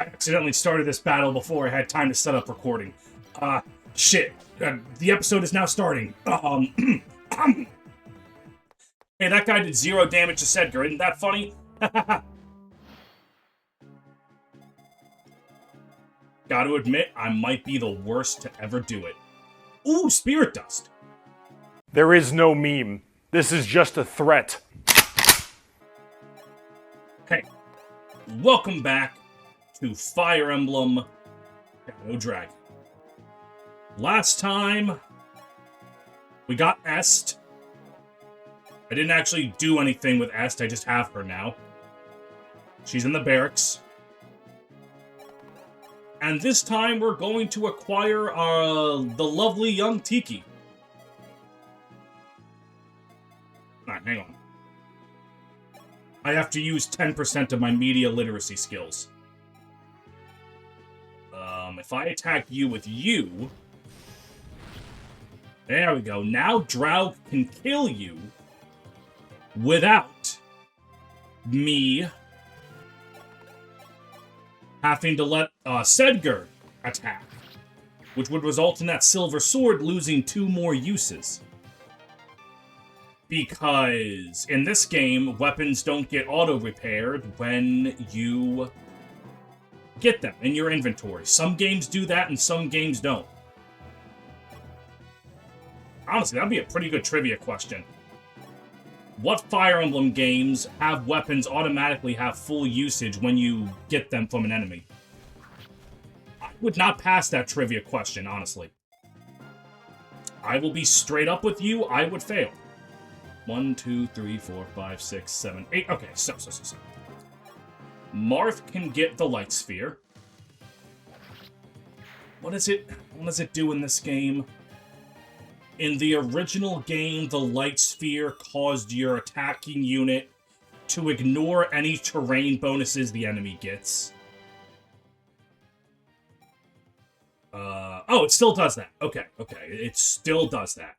I accidentally started this battle before I had time to set up recording. Shit. The episode is now starting. Hey, that guy did 0 damage to Sedgar. Isn't that funny? Gotta admit, I might be the worst to ever do it. Ooh, Spirit Dust. There is no meme. This is just a threat. Hey, welcome back to Fire Emblem Shadow Dragon. Last time, we got Est. I didn't actually do anything with Est, I just have her now. She's in the barracks. And this time, we're going to acquire the lovely young Tiki. Alright, hang on. I have to use 10% of my media literacy skills. If I attack you with you... There we go. Now Draug can kill you without me having to let Sedgar attack, which would result in that silver sword losing 2 more uses. Because in this game, weapons don't get auto-repaired when you get them in your inventory. Some games do that and some games don't. Honestly, that'd be a pretty good trivia question. What Fire Emblem games have weapons automatically have full usage when you get them from an enemy? I would not pass that trivia question, honestly. I will be straight up with you, I would fail. 1, 2, 3, 4, 5, 6, 7, 8. Okay, so. Marth can get the Light Sphere. What does it do in this game? In the original game, the Light Sphere caused your attacking unit to ignore any terrain bonuses the enemy gets. Oh, it still does that. Okay. It still does that.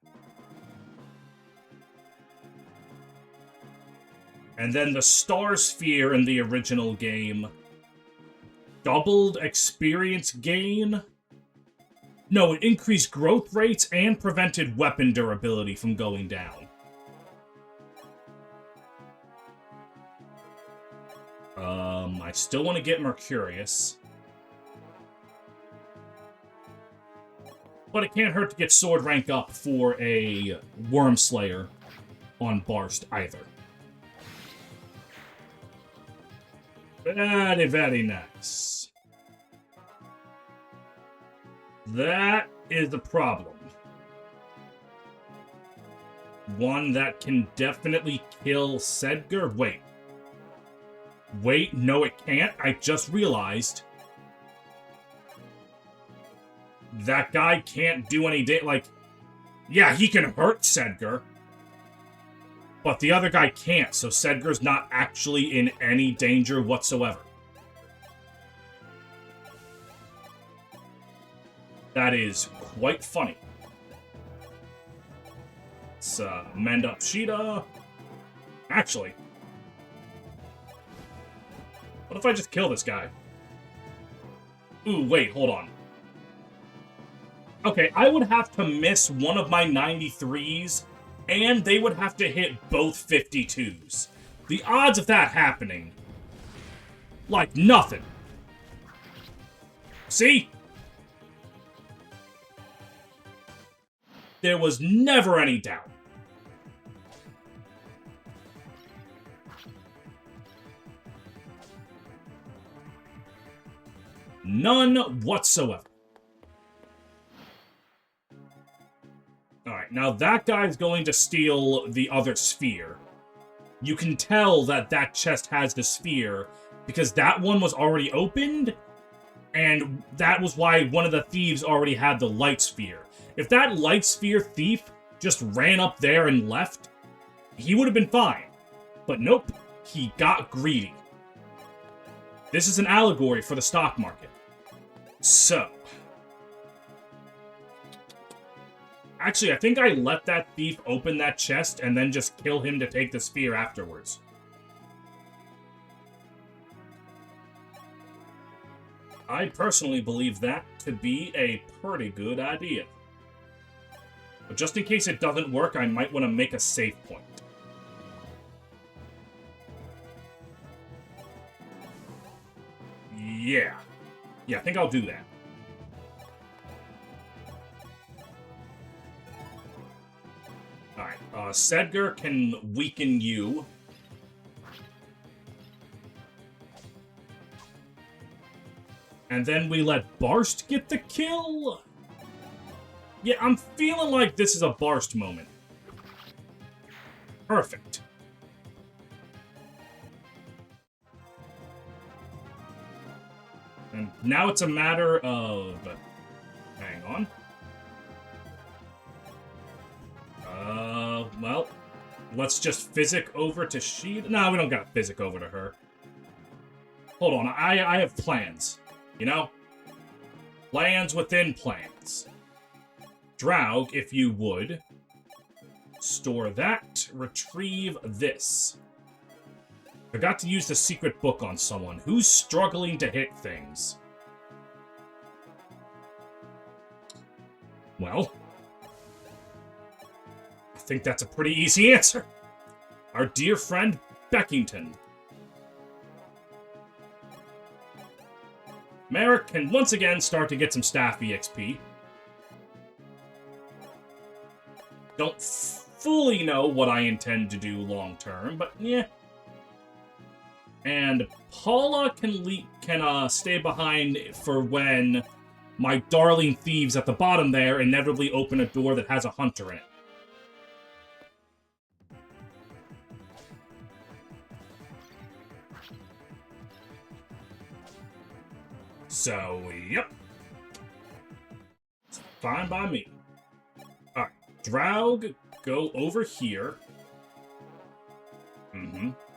And then the Star Sphere in the original game doubled experience gain. No, it increased growth rates and prevented weapon durability from going down. I still want to get Mercurius. But it can't hurt to get sword rank up for a Worm Slayer on Barst either. Very, very nice. That is the problem. One that can definitely kill Sedgar. Wait, no it can't. I just realized. That guy can't do any yeah, he can hurt Sedgar. But the other guy can't, so Sedgar's not actually in any danger whatsoever. That is quite funny. Let's mend up Sheeta. Actually, what if I just kill this guy? Ooh, wait, hold on. Okay, I would have to miss one of my 93s, and they would have to hit both 52s. The odds of that happening, like nothing. See? There was never any doubt. None whatsoever. Alright, now that guy's going to steal the other sphere. You can tell that that chest has the sphere because that one was already opened, and that was why one of the thieves already had the light sphere. If that light sphere thief just ran up there and left, he would have been fine. But nope, he got greedy. This is an allegory for the stock market. So. Actually, I think I let that thief open that chest and then just kill him to take the sphere afterwards. I personally believe that to be a pretty good idea. But just in case it doesn't work, I might want to make a save point. Yeah. Yeah, I think I'll do that. Alright, Sedgar can weaken you. And then we let Barst get the kill? Yeah, I'm feeling like this is a Barst moment. Perfect. And now it's a matter of... Hang on. Well, let's just physic over to she... No, we don't got physic over to her. Hold on, I have plans. You know? Plans within plans. Draug, if you would. Store that. Retrieve this. Forgot to use the secret book on someone. Who's struggling to hit things? Well, I think that's a pretty easy answer. Our dear friend, Beckington. Merrick can once again start to get some staff EXP. Don't fully know what I intend to do long term, but yeah. And Paula can stay behind for when my darling thieves at the bottom there inevitably open a door that has a hunter in it. So, yep. It's fine by me. Alright, Draug, go over here.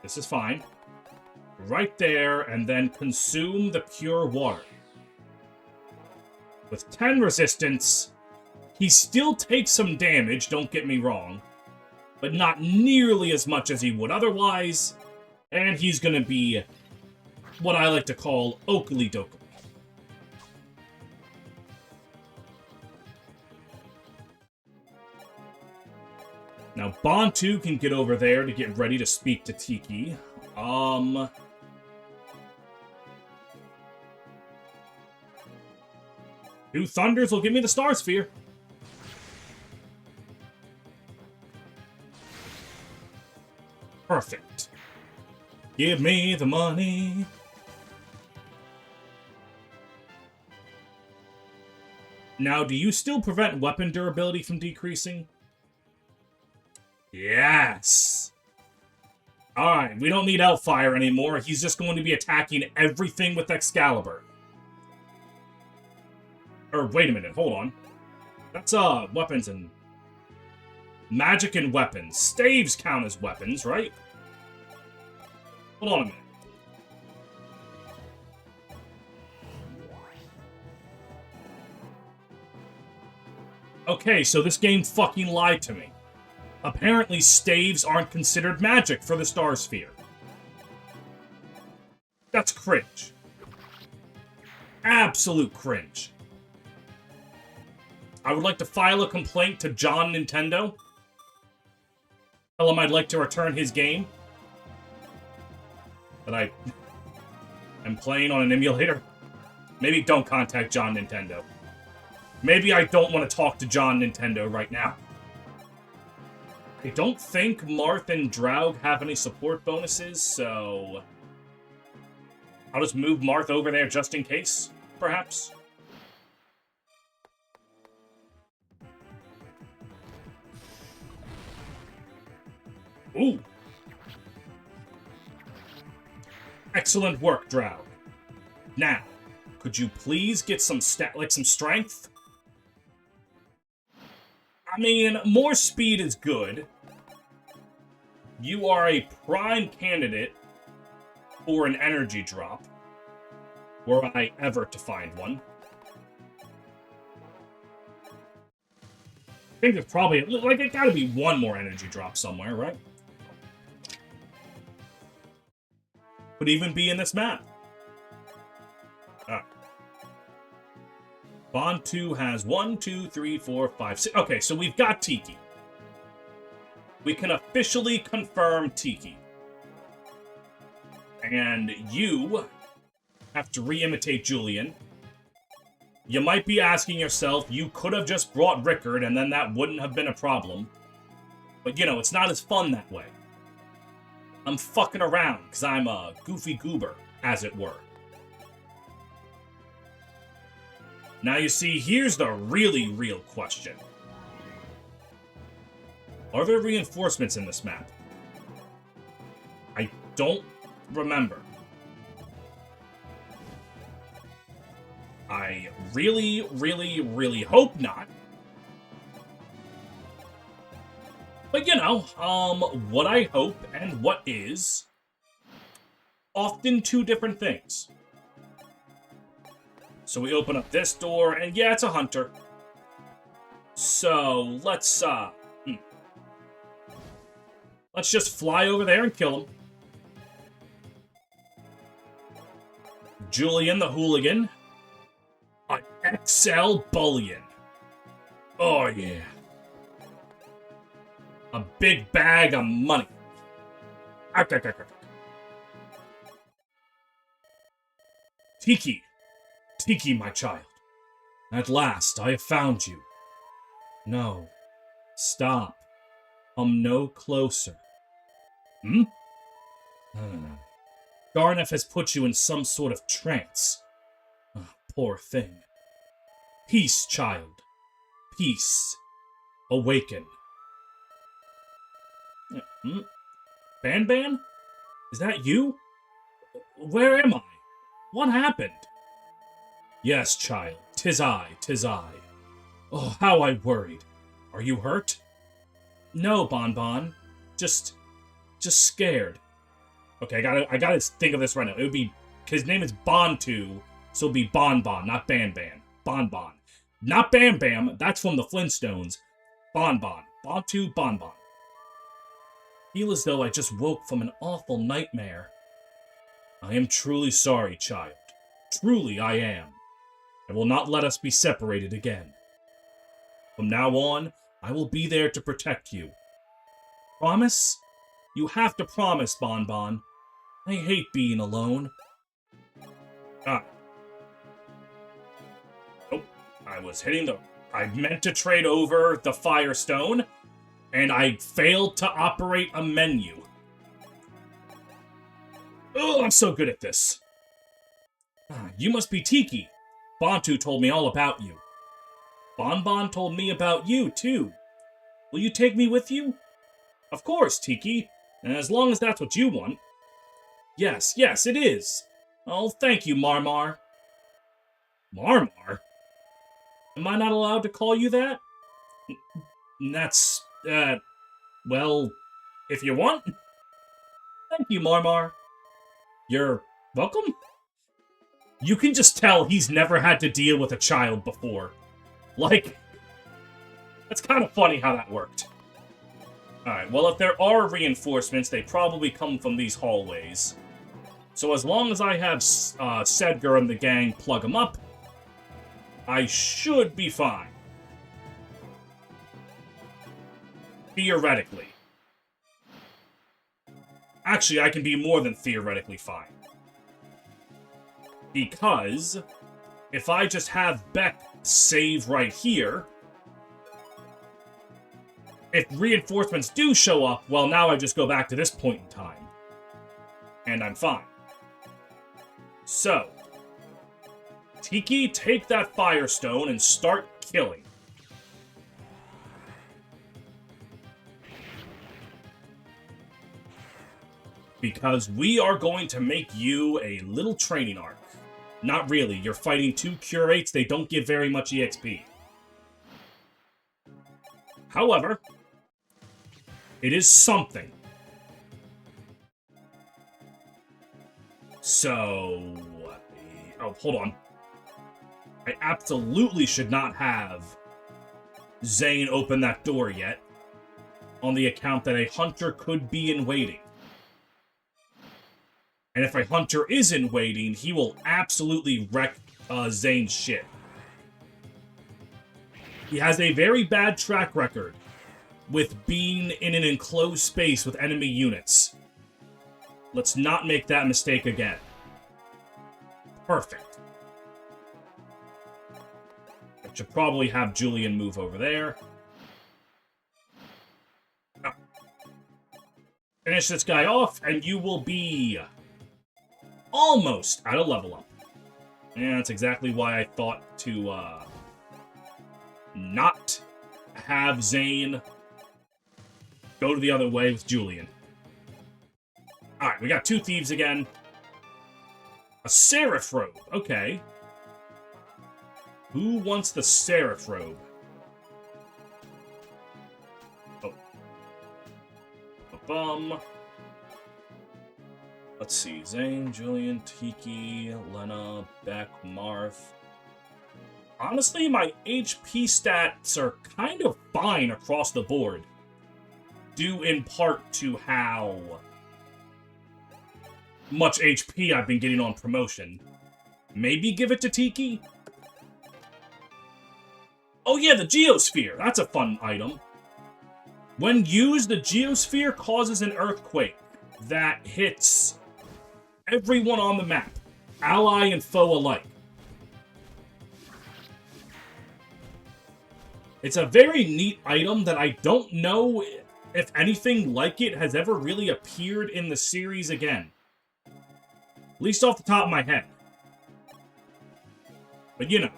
This is fine. Right there, and then consume the pure water. With 10 resistance, he still takes some damage, don't get me wrong, but not nearly as much as he would otherwise, and he's gonna be what I like to call Oakley Dokley. Now, Bantu can get over there to get ready to speak to Tiki. Two Thunders will give me the Star Sphere. Perfect. Give me the money. Now, do you still prevent weapon durability from decreasing? Yes! Alright, we don't need Elfire anymore. He's just going to be attacking everything with Excalibur. Or, wait a minute, hold on. That's, weapons and... Magic and weapons. Staves count as weapons, right? Hold on a minute. Okay, so this game fucking lied to me. Apparently, staves aren't considered magic for the Star Sphere. That's cringe. Absolute cringe. I would like to file a complaint to John Nintendo. Tell him I'd like to return his game. That I am playing on an emulator. Maybe don't contact John Nintendo. Maybe I don't want to talk to John Nintendo right now. I don't think Marth and Draug have any support bonuses, so... I'll just move Marth over there just in case, perhaps. Ooh! Excellent work, Draug. Now, could you please get some some strength? I mean, more speed is good. You are a prime candidate for an energy drop. Were I ever to find one. I think there's probably, like, it gotta be one more energy drop somewhere, right? Could even be in this map. Bantu has 1, 2, 3, 4, 5, 6. Okay, so we've got Tiki. We can officially confirm Tiki. And you have to re-imitate Julian. You might be asking yourself, you could have just brought Rickard and then that wouldn't have been a problem. But, you know, it's not as fun that way. I'm fucking around because I'm a goofy goober, as it were. Now you see, here's the really real question. Are there reinforcements in this map? I don't remember. I really, really, really hope not. But you know, what I hope and what is often two different things. So we open up this door, and yeah, it's a hunter. So let's just fly over there and kill him. Julian the hooligan. An XL bullion. Oh yeah. A big bag of money. Tiki. Tiki, my child. At last, I have found you. No. Stop. Come no closer. Garneth has put you in some sort of trance. Oh, poor thing. Peace, child. Peace. Awaken. Ban? Is that you? Where am I? What happened? Yes, child. 'Tis I. Oh, how I worried. Are you hurt? No, Bon. Just scared. Okay, I gotta think of this right now. It would be, his name is Bantu, so it'd be Bon, not Ban. Bon. Not Bam Bam, that's from the Flintstones. Bon. Bantu, Bon. Feel as though I just woke from an awful nightmare. I am truly sorry, child. Truly I am. I will not let us be separated again. From now on, I will be there to protect you. Promise? You have to promise, Bon. I hate being alone. Oh, I meant to trade over the Firestone, and I failed to operate a menu. Oh, I'm so good at this. You must be Tiki. Bantu told me all about you. Bon told me about you, too. Will you take me with you? Of course, Tiki. As long as that's what you want. Yes, it is. Oh, thank you, Marmar. Marmar? Am I not allowed to call you that? That's, well, if you want. Thank you, Marmar. You're welcome? You can just tell he's never had to deal with a child before. Like, that's kind of funny how that worked. Alright, well, if there are reinforcements, they probably come from these hallways. So as long as I have Sedgar and the gang plug them up, I should be fine. Theoretically. Actually, I can be more than theoretically fine. Because if I just have Beck save right here, if reinforcements do show up, well, now I just go back to this point in time. And I'm fine. So, Tiki, take that Firestone and start killing. Because we are going to make you a little training arc. Not really, you're fighting two curates, they don't give very much EXP. However, it is something. So... oh, hold on. I absolutely should not have Zane open that door yet, on the account that a hunter could be in waiting. And if a hunter is in waiting, he will absolutely wreck Zane's shit. He has a very bad track record with being in an enclosed space with enemy units. Let's not make that mistake again. Perfect. I should probably have Julian move over there. Now, finish this guy off, and you will be almost at a level up. And that's exactly why I thought to not have Zane go to the other way with Julian. Alright, we got 2 thieves again. A Seraph Robe. Okay. Who wants the Seraph Robe? Oh. Bum. Let's see. Zane, Julian, Tiki, Lena, Beck, Marth. Honestly, my HP stats are kind of fine across the board. Due in part to how much HP I've been getting on promotion. Maybe give it to Tiki? Oh yeah, the Geosphere. That's a fun item. When used, the Geosphere causes an earthquake that hits everyone on the map, ally and foe alike. It's a very neat item that I don't know if anything like it has ever really appeared in the series again. At least off the top of my head. But you know.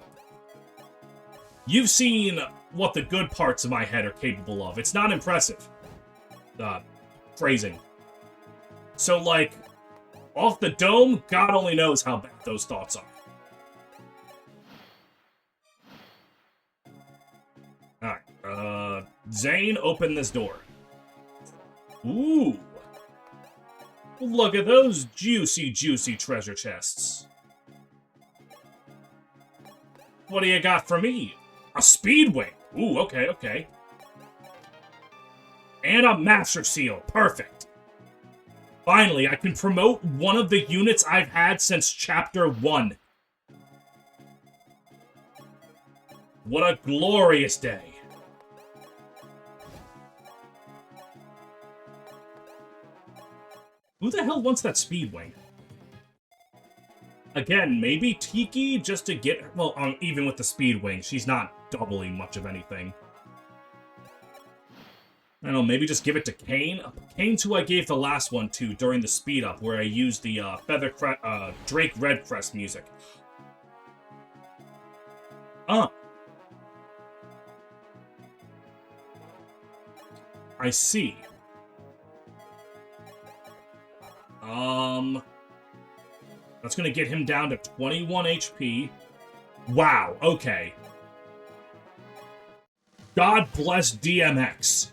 You've seen what the good parts of my head are capable of. It's not impressive. Phrasing. So, like, off the dome, God only knows how bad those thoughts are. Alright, Zane, open this door. Ooh. Look at those juicy, juicy treasure chests. What do you got for me? A Speedwing. Ooh, okay, okay. And a Master Seal. Perfect. Finally, I can promote one of the units I've had since Chapter 1. What a glorious day. Who the hell wants that Speedwing? Again, maybe Tiki just to get... Well, even with the Speedwing, she's not doubling much of anything. I don't know, maybe just give it to Kane? Kane's who I gave the last one to during the speed-up, where I used the Drake Redcrest music. I see. That's gonna get him down to 21 HP. Wow, okay. God bless DMX.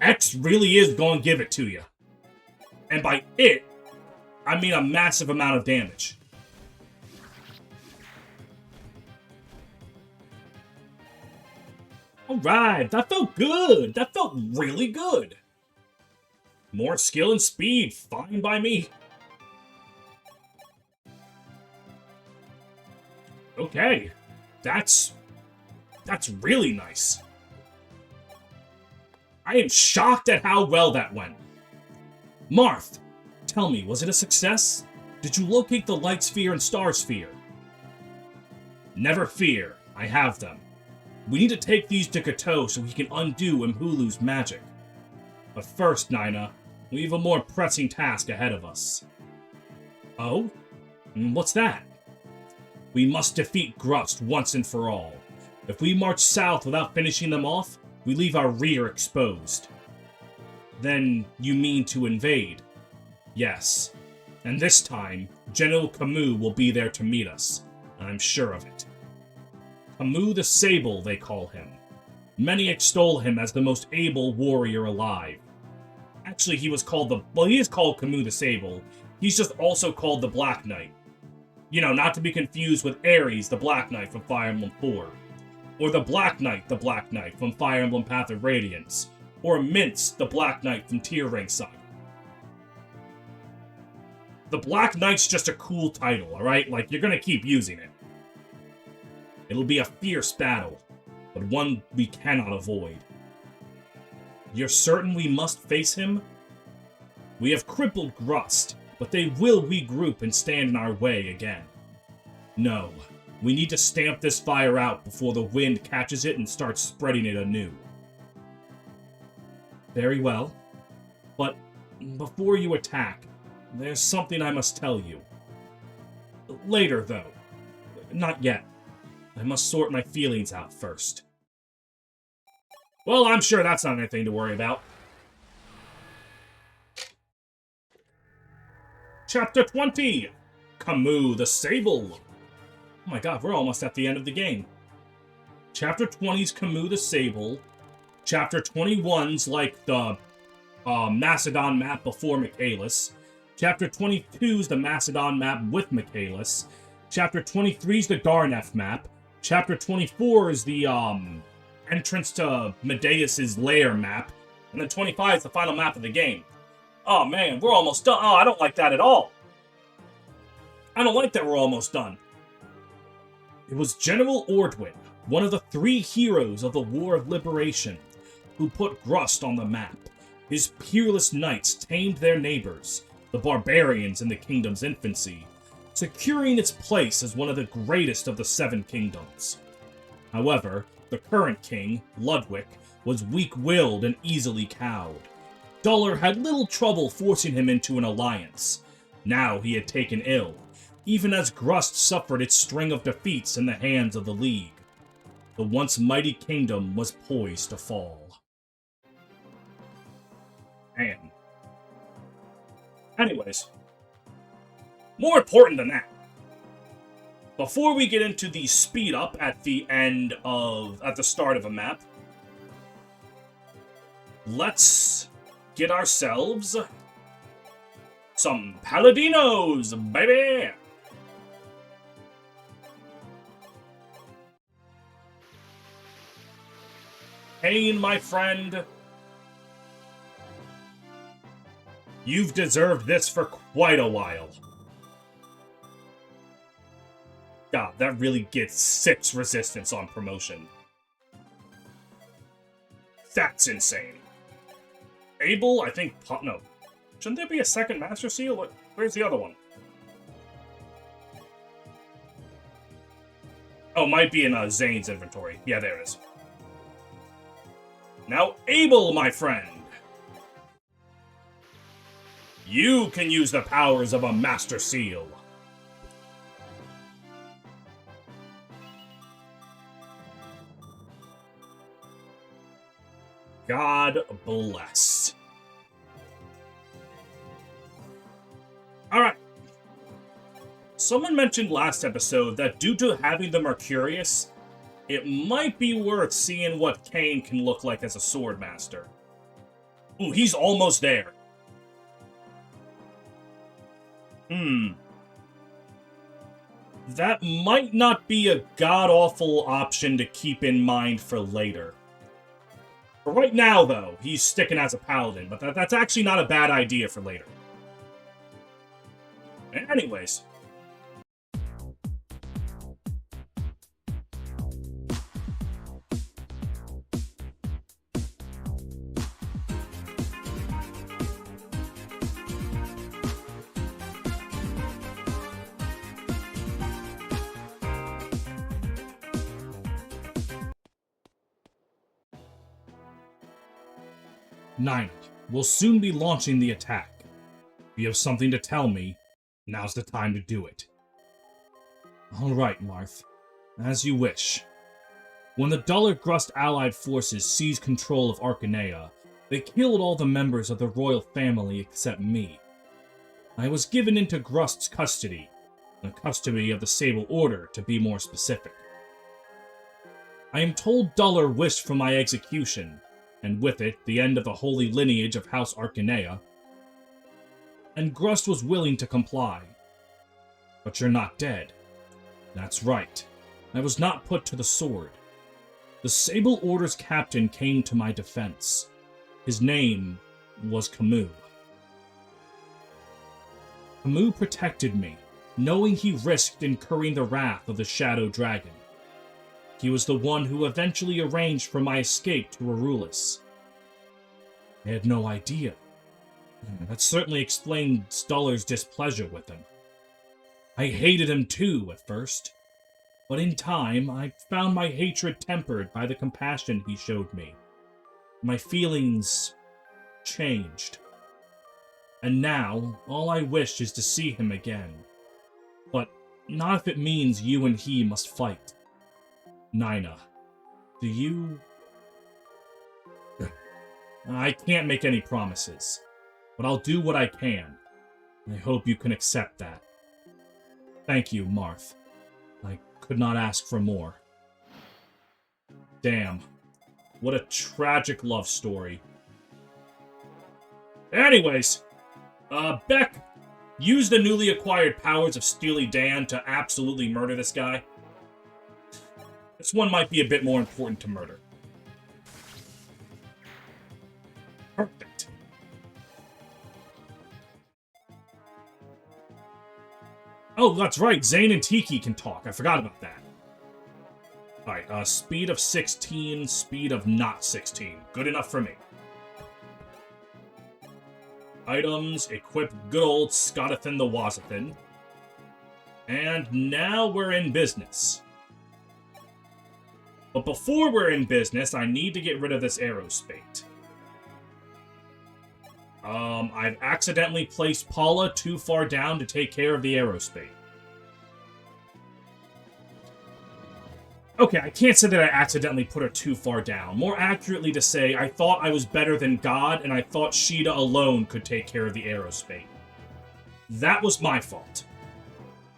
X really is gonna give it to you. And by it, I mean a massive amount of damage. Alright, that felt good. That felt really good. More skill and speed, fine by me. Okay, that's really nice. I am shocked at how well that went. Marth, tell me, was it a success? Did you locate the Light Sphere and Star Sphere? Never fear, I have them. We need to take these to Kato so he can undo Mhulu's magic. But first, Nina, we have a more pressing task ahead of us. Oh? What's that? We must defeat Grust once and for all. If we march south without finishing them off, we leave our rear exposed. Then you mean to invade? Yes. And this time, General Camus will be there to meet us. I'm sure of it. Camus the Sable, they call him. Many extol him as the most able warrior alive. Actually, he is called Camus the Sable. He's just also called the Black Knight. You know, not to be confused with Ares, the Black Knight from Fire Emblem 4. Or the Black Knight from Fire Emblem Path of Radiance. Or Mince, the Black Knight from Tier Ring Saga. The Black Knight's just a cool title, alright? Like, you're gonna keep using it. It'll be a fierce battle, but one we cannot avoid. You're certain we must face him? We have crippled Grust, but they will regroup and stand in our way again. No, we need to stamp this fire out before the wind catches it and starts spreading it anew. Very well, but before you attack, there's something I must tell you. Later, though. Not yet. I must sort my feelings out first. Well, I'm sure that's not anything to worry about. Chapter 20! Camus the Sable. Oh my god, we're almost at the end of the game. Chapter 20's Camus the Sable. Chapter 21's like the Macedon map before Michaelis. Chapter 22's the Macedon map with Michaelis. Chapter 23's the Darnef map. Chapter 24 is the entrance to Medeus's lair map. And then 25 is the final map of the game. Oh man, we're almost done. Oh, I don't like that at all. I don't like that we're almost done. It was General Ordwin, one of the 3 heroes of the War of Liberation, who put Grust on the map. His peerless knights tamed their neighbors, the barbarians in the kingdom's infancy, securing its place as one of the greatest of the 7 kingdoms. However, the current king, Ludwig, was weak-willed and easily cowed. Duller had little trouble forcing him into an alliance. Now he had taken ill, even as Grust suffered its string of defeats in the hands of the League. The once mighty kingdom was poised to fall. Man. Anyways, more important than that, before we get into the speed up at the start of a map, let's get ourselves some Paladinos, baby! Pain, my friend, you've deserved this for quite a while. God, that really gets 6 resistance on promotion. That's insane. Abel, I think... No. Shouldn't there be a second Master Seal? Where's the other one? Oh, might be in Zane's inventory. Yeah, there it is. Now, Abel, my friend. You can use the powers of a Master Seal. God bless. Alright. Someone mentioned last episode that due to having the Mercurius, it might be worth seeing what Cain can look like as a Swordmaster. Ooh, he's almost there. That might not be a god-awful option to keep in mind for later. For right now, though, he's sticking as a paladin, but that's actually not a bad idea for later. Anyways. Ninth, we'll soon be launching the attack. If you have something to tell me, now's the time to do it. Alright, Marth. As you wish. When the Duller Grust allied forces seized control of Arcanea, they killed all the members of the royal family except me. I was given into Grust's custody, the custody of the Sable Order, to be more specific. I am told Duller wished for my execution, and with it, the end of the holy lineage of House Arcanea, and Grust was willing to comply. But you're not dead. That's right. I was not put to the sword. The Sable Order's captain came to my defense. His name was Camus. Camus protected me, knowing he risked incurring the wrath of the Shadow Dragon. He was the one who eventually arranged for my escape to Arulis. I had no idea. That certainly explained Stuller's displeasure with him. I hated him too at first, but in time I found my hatred tempered by the compassion he showed me. My feelings changed. And now, all I wish is to see him again. But not if it means you and he must fight. Nina, do you... I can't make any promises, but I'll do what I can. I hope you can accept that. Thank you, Marth. I could not ask for more. Damn. What a tragic love story. Anyways, Beck, use the newly acquired powers of Steely Dan to absolutely murder this guy. This one might be a bit more important to murder. Perfect. Oh, that's right. Zane and Tiki can talk. I forgot about that. Alright, speed of 16, speed of not 16. Good enough for me. Items, equip good old Scottathan the Wazathan. And now we're in business. But before we're in business, I need to get rid of this aerospate. I've accidentally placed Paula too far down to take care of the aerospate. Okay, I can't say that I accidentally put her too far down. More accurately to say, I thought I was better than God, and I thought Sheeta alone could take care of the aerospate. That was my fault.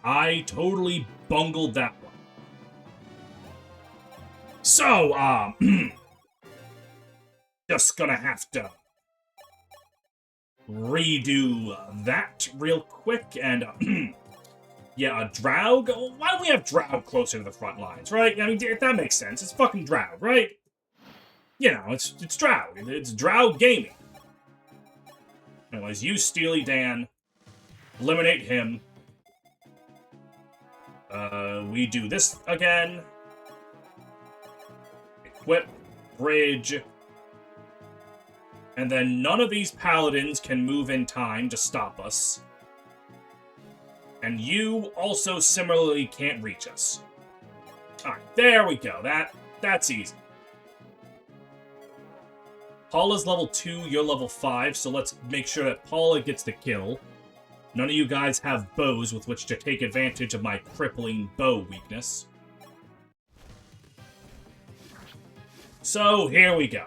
I totally bungled that one. So, just gonna have to redo that real quick, and, yeah, a Draug? Why don't we have Draug closer to the front lines, right? I mean, if that makes sense. It's fucking Draug, right? You know, it's Draug. It's Draug gaming. Anyways, use Steely Dan. Eliminate him. We do this again. Equip. Bridge. And then none of these paladins can move in time to stop us. And you also similarly can't reach us. Alright, there we go. That's easy. Paula's level 2, you're level 5, so let's make sure that Paula gets the kill. None of you guys have bows with which to take advantage of my crippling bow weakness. So, here we go.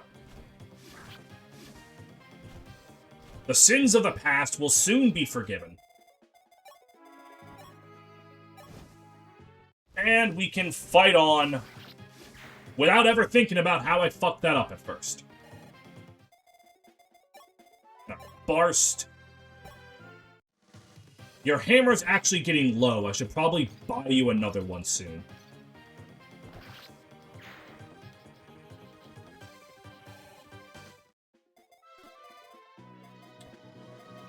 The sins of the past will soon be forgiven. And we can fight on without ever thinking about how I fucked that up at first. Now, Barst. Your hammer's actually getting low. I should probably buy you another one soon.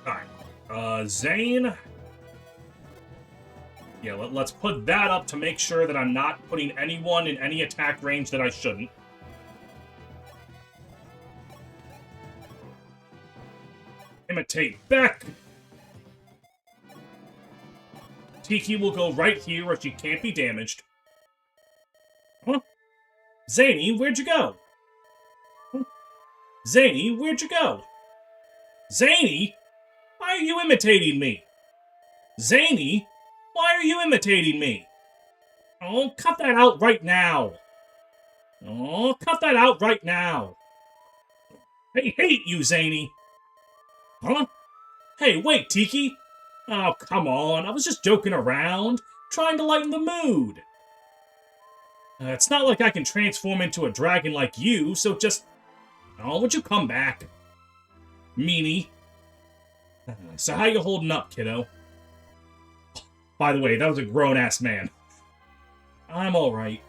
Alright. Zane. Yeah, let's put that up to make sure that I'm not putting anyone in any attack range that I shouldn't. Imitate Beck. Tiki will go right here where she can't be damaged. Huh? Zany, where'd you go? Huh? Zany, where'd you go? Zany? Why are you imitating me? Zany? Why are you imitating me? Oh, cut that out right now. Oh, cut that out right now. I hate you, Zany. Huh? Hey, wait, Tiki. Oh, come on. I was just joking around, trying to lighten the mood. It's not like I can transform into a dragon like you, so just... Oh, would you come back? Meanie. So how you holding up, kiddo? By the way, that was a grown-ass man. I'm alright.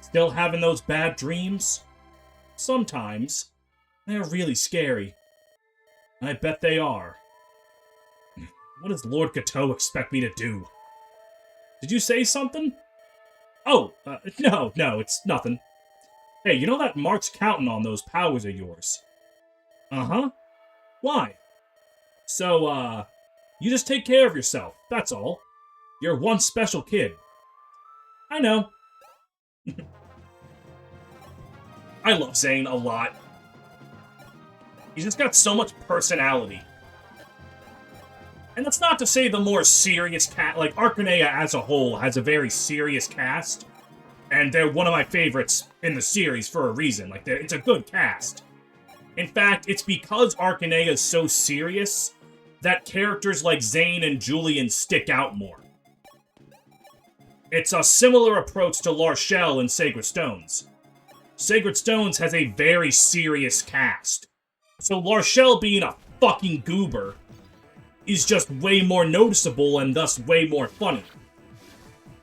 Still having those bad dreams? Sometimes. They're really scary. I bet they are. What does Lord Gateau expect me to do? Did you say something? Oh, no, it's nothing. Hey, you know that Mark's counting on those powers of yours. Uh-huh. Why? So, you just take care of yourself, that's all. You're one special kid. I know. I love Zane a lot. He's just got so much personality. And that's not to say the more serious cast, like, Arcanea as a whole has a very serious cast, and they're one of my favorites in the series for a reason. Like, it's a good cast. In fact, it's because Arcanea is so serious that characters like Zane and Julian stick out more. It's a similar approach to Larshell in Sacred Stones. Sacred Stones has a very serious cast. So Larshell being a fucking goober is just way more noticeable and thus way more funny.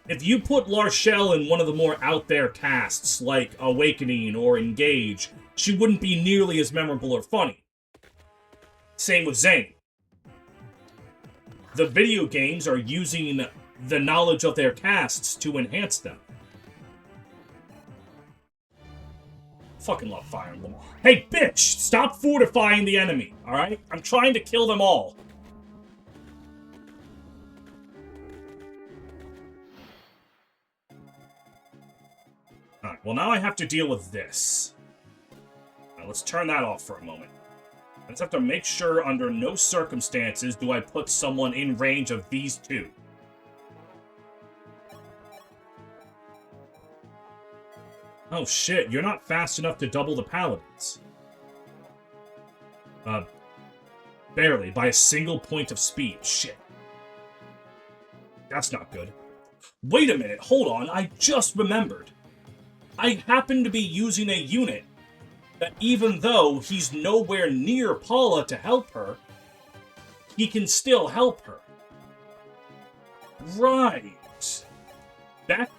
If you put Larshell in one of the more out there casts, like Awakening or Engage, she wouldn't be nearly as memorable or funny. Same with Zane. The video games are using the knowledge of their casts to enhance them. Fucking love Fire Emblem. Hey, bitch! Stop fortifying the enemy, alright? I'm trying to kill them all. Alright, well now I have to deal with this. Now let's turn that off for a moment. I just have to make sure under no circumstances do I put someone in range of these two. Oh shit, you're not fast enough to double the paladins. Barely, by a single point of speed. Shit. That's not good. Wait a minute, hold on, I just remembered. I happen to be using a unit that even though he's nowhere near Paula to help her, he can still help her. Right. Back.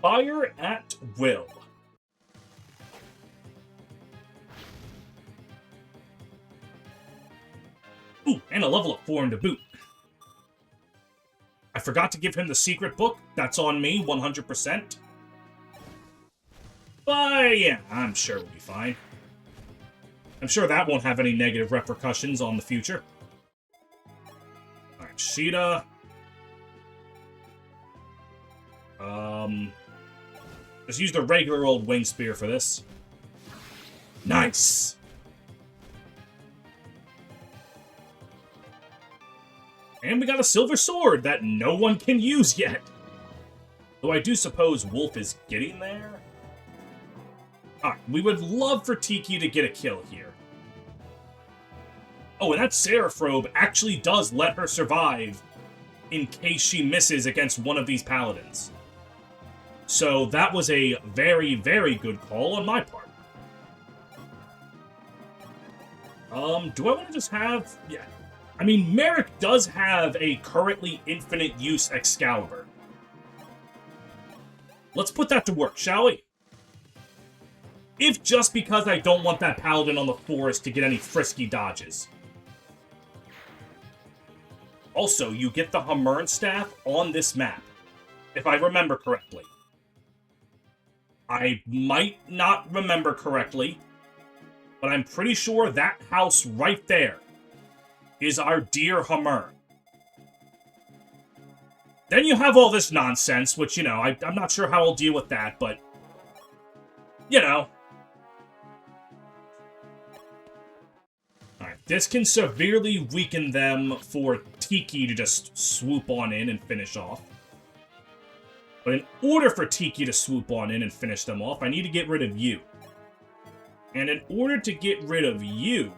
Fire at will. Ooh, and a level up 4 in to boot. I forgot to give him the secret book. That's on me, 100%. But yeah, I'm sure we'll be fine. I'm sure that won't have any negative repercussions on the future. Alright, Sheeta. Just use the regular old wing spear for this. Nice! And we got a silver sword that no one can use yet. Though I do suppose Wolf is getting there. Alright, we would love for Tiki to get a kill here. Oh, and that Seraph actually does let her survive in case she misses against one of these paladins. So that was a very, very good call on my part. Do I want to just have... Yeah. I mean, Merrick does have a currently infinite use Excalibur. Let's put that to work, shall we? If just because I don't want that paladin on the forest to get any frisky dodges. Also, you get the Hamern staff on this map, if I remember correctly. I might not remember correctly, but I'm pretty sure that house right there is our dear Hamern. Then you have all this nonsense, which, you know, I'm not sure how I'll deal with that, but, you know. Alright, this can severely weaken them for Tiki to just swoop on in and finish off. But in order for Tiki to swoop on in and finish them off, I need to get rid of you. And in order to get rid of you,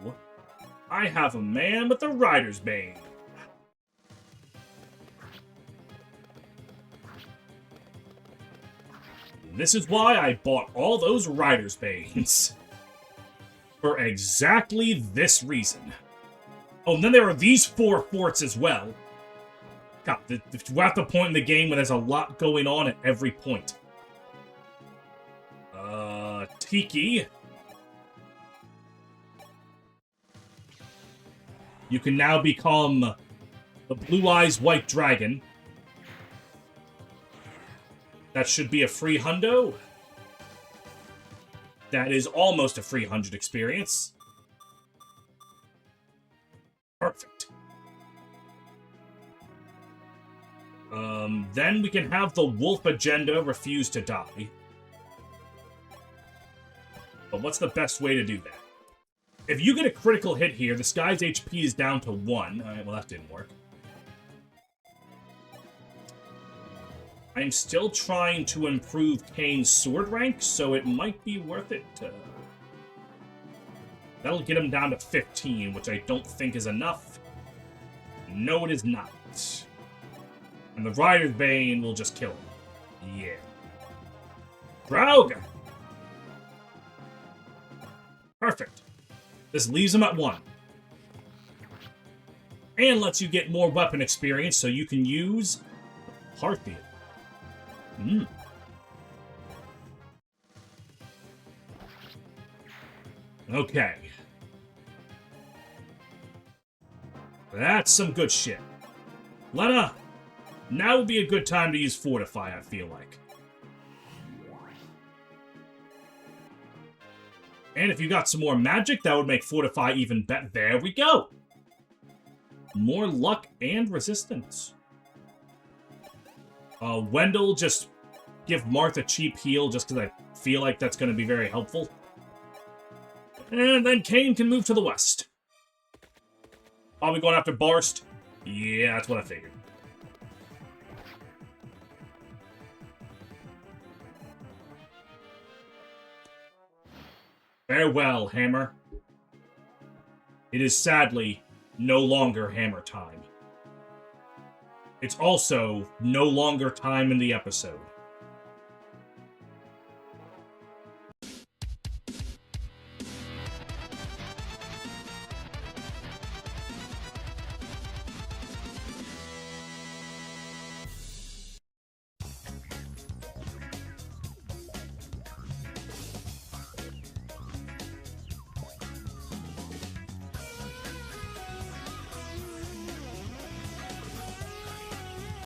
I have a man with a Rider's Bane. This is why I bought all those Rider's Banes. For exactly this reason. Oh, and then there are these 4 forts as well. God, we're at the point in the game where there's a lot going on at every point. Tiki. You can now become the Blue Eyes White Dragon. That should be a free hundo. That is almost a free 100 experience. Perfect. Then we can have the wolf agenda refuse to die. But what's the best way to do that? If you get a critical hit here, this guy's HP is down to 1. Alright, well that didn't work. I'm still trying to improve Kane's sword rank, so it might be worth it to... That'll get him down to 15, which I don't think is enough. No, it is not. And the Rider's Bane will just kill him. Yeah. Draug! Perfect. This leaves him at 1. And lets you get more weapon experience, so you can use Parthian. Okay. That's some good shit. Lena, now would be a good time to use Fortify, I feel like. And if you got some more magic, that would make Fortify even better. There we go! More luck and resistance. Wendell, just give Marth a cheap heal just because I feel like that's going to be very helpful. And then Kane can move to the west. Are we going after Barst? Yeah, that's what I figured. Farewell, Hammer. It is sadly no longer Hammer time. It's also no longer time in the episode.